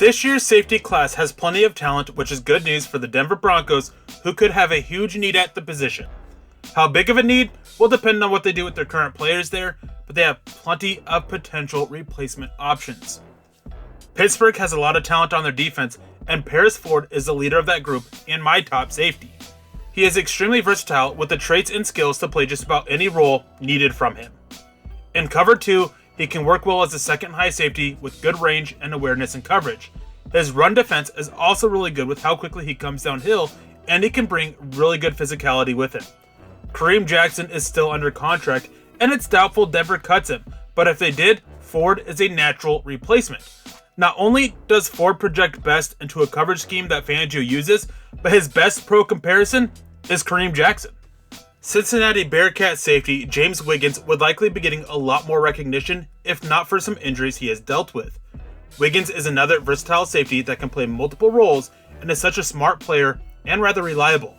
This year's safety class has plenty of talent, which is good news for the Denver Broncos, who could have a huge need at the position. How big of a need will depend on what they do with their current players there, but they have plenty of potential replacement options. Pittsburgh has a lot of talent on their defense, and Paris Ford is the leader of that group and my top safety. He is extremely versatile with the traits and skills to play just about any role needed from him. In cover 2, he can work well as a second high safety with good range and awareness and coverage. His run defense is also really good with how quickly he comes downhill, and he can bring really good physicality with him. Kareem Jackson is still under contract, and it's doubtful Denver cuts him, but if they did, Ford is a natural replacement. Not only does Ford project best into a coverage scheme that Fangio uses, but his best pro comparison is Kareem Jackson. Cincinnati Bearcat safety James Wiggins would likely be getting a lot more recognition if not for some injuries he has dealt with. Wiggins is another versatile safety that can play multiple roles and is such a smart player and rather reliable.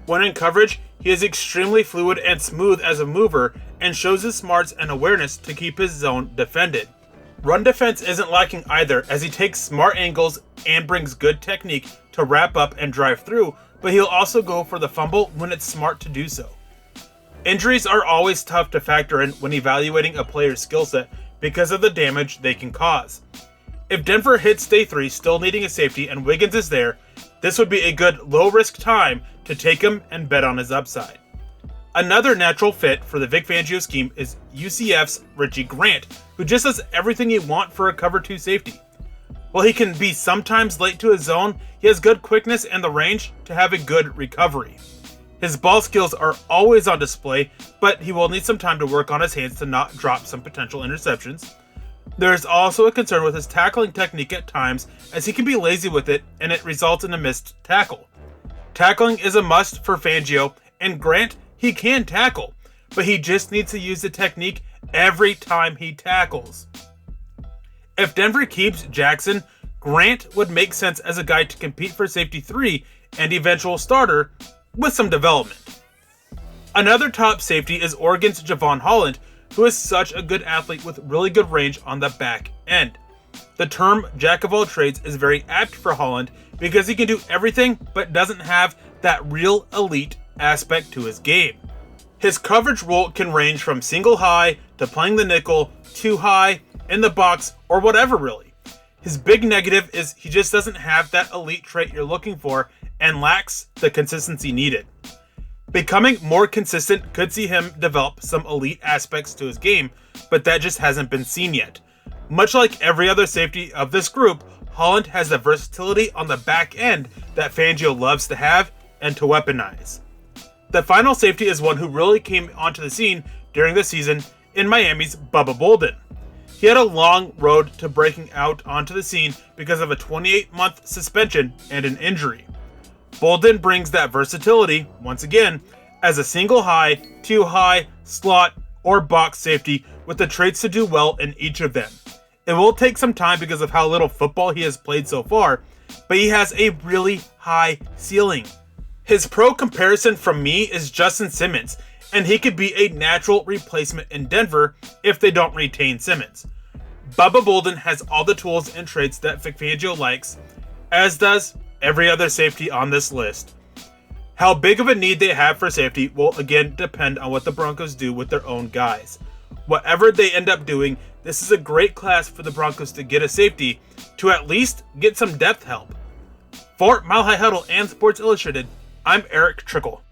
When in coverage, he is extremely fluid and smooth as a mover and shows his smarts and awareness to keep his zone defended. Run defense isn't lacking either, as he takes smart angles and brings good technique to wrap up and drive through, but he'll also go for the fumble when it's smart to do so. Injuries are always tough to factor in when evaluating a player's skill set because of the damage they can cause. If Denver hits day 3 still needing a safety and Wiggins is there, this would be a good low-risk time to take him and bet on his upside. Another natural fit for the Vic Fangio scheme is UCF's Richie Grant, who just does everything you want for a cover 2 safety. While he can be sometimes late to his zone, he has good quickness and the range to have a good recovery. His ball skills are always on display, but he will need some time to work on his hands to not drop some potential interceptions. There is also a concern with his tackling technique at times, as he can be lazy with it and it results in a missed tackle. Tackling is a must for Fangio, and Grant, he can tackle, but he just needs to use the technique every time he tackles. If Denver keeps Jackson, Grant would make sense as a guy to compete for safety 3 and eventual starter with some development. Another top safety is Oregon's Javon Holland, who is such a good athlete with really good range on the back end. The term jack of all trades is very apt for Holland because he can do everything but doesn't have that real elite aspect to his game. His coverage role can range from single high to playing the nickel, 2 high, in the box, or whatever really. His big negative is he just doesn't have that elite trait you're looking for and lacks the consistency needed. Becoming more consistent could see him develop some elite aspects to his game, but that just hasn't been seen yet. Much like every other safety of this group, Holland has the versatility on the back end that Fangio loves to have and to weaponize. The final safety is one who really came onto the scene during the season in Miami's Bubba Boldin. He had a long road to breaking out onto the scene because of a 28-month suspension and an injury. Boldin brings that versatility, once again, as a single high, 2 high, slot, or box safety with the traits to do well in each of them. It will take some time because of how little football he has played so far, but he has a really high ceiling. His pro comparison from me is Justin Simmons, and he could be a natural replacement in Denver if they don't retain Simmons. Bubba Boldin has all the tools and traits that Vic Fangio likes, as does every other safety on this list. How big of a need they have for safety will again depend on what the Broncos do with their own guys. Whatever they end up doing, this is a great class for the Broncos to get a safety to at least get some depth help. For Mile High Huddle and Sports Illustrated, I'm Eric Trickle.